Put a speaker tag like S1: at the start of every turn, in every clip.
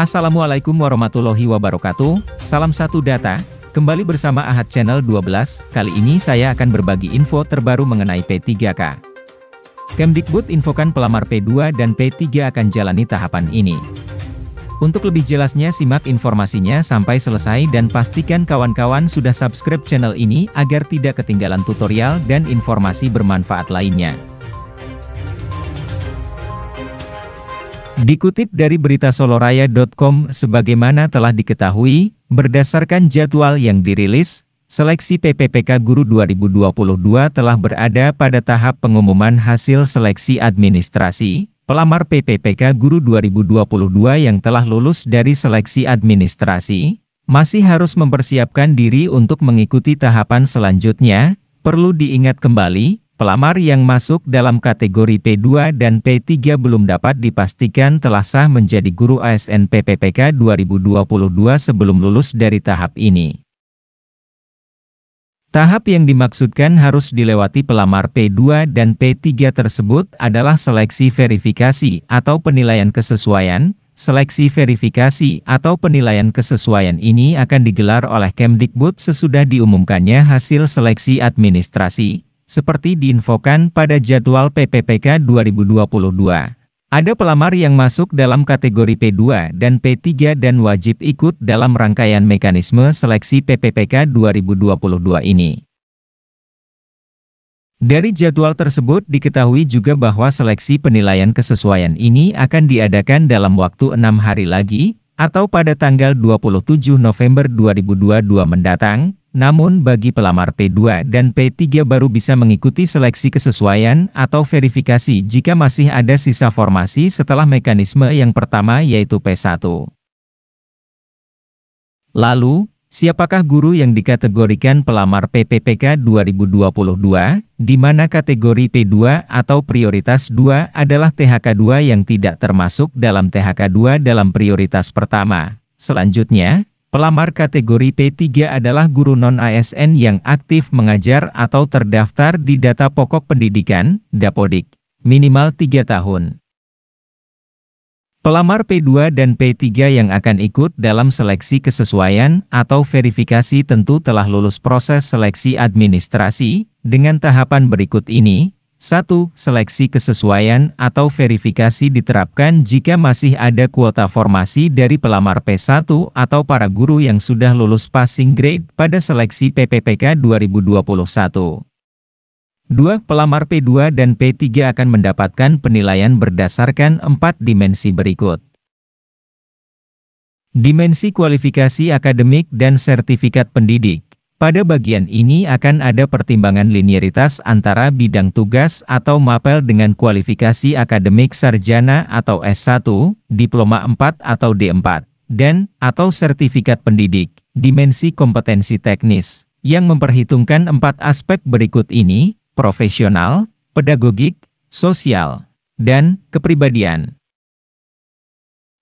S1: Assalamualaikum warahmatullahi wabarakatuh, salam satu data, kembali bersama Ahad Channel 12, kali ini saya akan berbagi info terbaru mengenai P3K. Kemdikbud infokan pelamar P2 dan P3 akan jalani tahapan ini. Untuk lebih jelasnya simak informasinya sampai selesai dan pastikan kawan-kawan sudah subscribe channel ini agar tidak ketinggalan tutorial dan informasi bermanfaat lainnya. Dikutip dari berita soloraya.com, sebagaimana telah diketahui, berdasarkan jadwal yang dirilis, seleksi PPPK Guru 2022 telah berada pada tahap pengumuman hasil seleksi administrasi. Pelamar PPPK Guru 2022 yang telah lulus dari seleksi administrasi, masih harus mempersiapkan diri untuk mengikuti tahapan selanjutnya. Perlu diingat kembali, pelamar yang masuk dalam kategori P2 dan P3 belum dapat dipastikan telah sah menjadi guru ASN PPPK 2022 sebelum lulus dari tahap ini. Tahap yang dimaksudkan harus dilewati pelamar P2 dan P3 tersebut adalah seleksi verifikasi atau penilaian kesesuaian. Seleksi verifikasi atau penilaian kesesuaian ini akan digelar oleh Kemdikbud sesudah diumumkannya hasil seleksi administrasi, seperti diinfokan pada jadwal PPPK 2022. Ada pelamar yang masuk dalam kategori P2 dan P3 dan wajib ikut dalam rangkaian mekanisme seleksi PPPK 2022 ini. Dari jadwal tersebut diketahui juga bahwa seleksi penilaian kesesuaian ini akan diadakan dalam waktu 6 hari lagi, atau pada tanggal 27 November 2022 mendatang. Namun bagi pelamar P2 dan P3 baru bisa mengikuti seleksi kesesuaian atau verifikasi jika masih ada sisa formasi setelah mekanisme yang pertama yaitu P1. Lalu, siapakah guru yang dikategorikan pelamar PPPK 2022, di mana kategori P2 atau prioritas 2 adalah THK2 yang tidak termasuk dalam THK2 dalam prioritas pertama. Selanjutnya, pelamar kategori P3 adalah guru non-ASN yang aktif mengajar atau terdaftar di data pokok pendidikan, Dapodik, minimal 3 tahun. Pelamar P2 dan P3 yang akan ikut dalam seleksi kesesuaian atau verifikasi tentu telah lulus proses seleksi administrasi, dengan tahapan berikut ini. 1. Seleksi kesesuaian atau verifikasi diterapkan jika masih ada kuota formasi dari pelamar P1 atau para guru yang sudah lulus passing grade pada seleksi PPPK 2021. 2. Pelamar P2 dan P3 akan mendapatkan penilaian berdasarkan 4 dimensi berikut. Dimensi kualifikasi akademik dan sertifikat pendidik. Pada bagian ini akan ada pertimbangan linearitas antara bidang tugas atau mapel dengan kualifikasi akademik sarjana atau S1, diploma 4 atau D4, dan atau sertifikat pendidik. Dimensi kompetensi teknis, yang memperhitungkan 4 aspek berikut ini, profesional, pedagogik, sosial, dan kepribadian.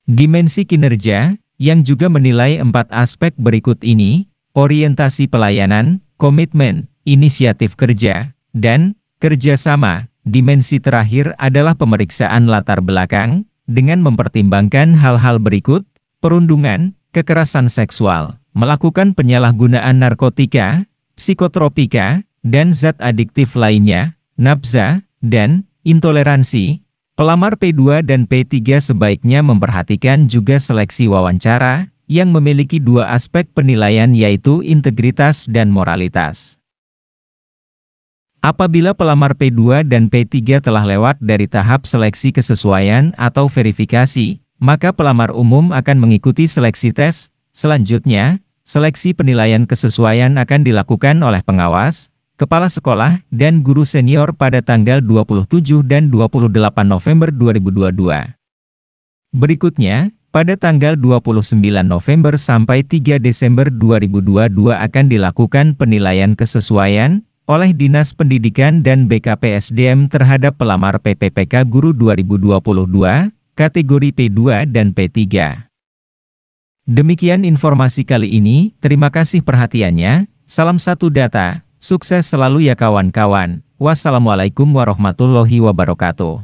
S1: Dimensi kinerja, yang juga menilai 4 aspek berikut ini, orientasi pelayanan, komitmen, inisiatif kerja, dan kerjasama. Dimensi terakhir adalah pemeriksaan latar belakang, dengan mempertimbangkan hal-hal berikut, perundungan, kekerasan seksual, melakukan penyalahgunaan narkotika, psikotropika, dan zat adiktif lainnya, nafsa, dan intoleransi. Pelamar P2 dan P3 sebaiknya memperhatikan juga seleksi wawancara, yang memiliki 2 aspek penilaian yaitu integritas dan moralitas. Apabila pelamar P2 dan P3 telah lewat dari tahap seleksi kesesuaian atau verifikasi, maka pelamar umum akan mengikuti seleksi tes. Selanjutnya, seleksi penilaian kesesuaian akan dilakukan oleh pengawas, kepala sekolah, dan guru senior pada tanggal 27 dan 28 November 2022. Berikutnya, pada tanggal 29 November sampai 3 Desember 2022 akan dilakukan penilaian kesesuaian oleh Dinas Pendidikan dan BKPSDM terhadap pelamar PPPK Guru 2022, kategori P2 dan P3. Demikian informasi kali ini, terima kasih perhatiannya, salam satu data, sukses selalu ya kawan-kawan, wassalamualaikum warahmatullahi wabarakatuh.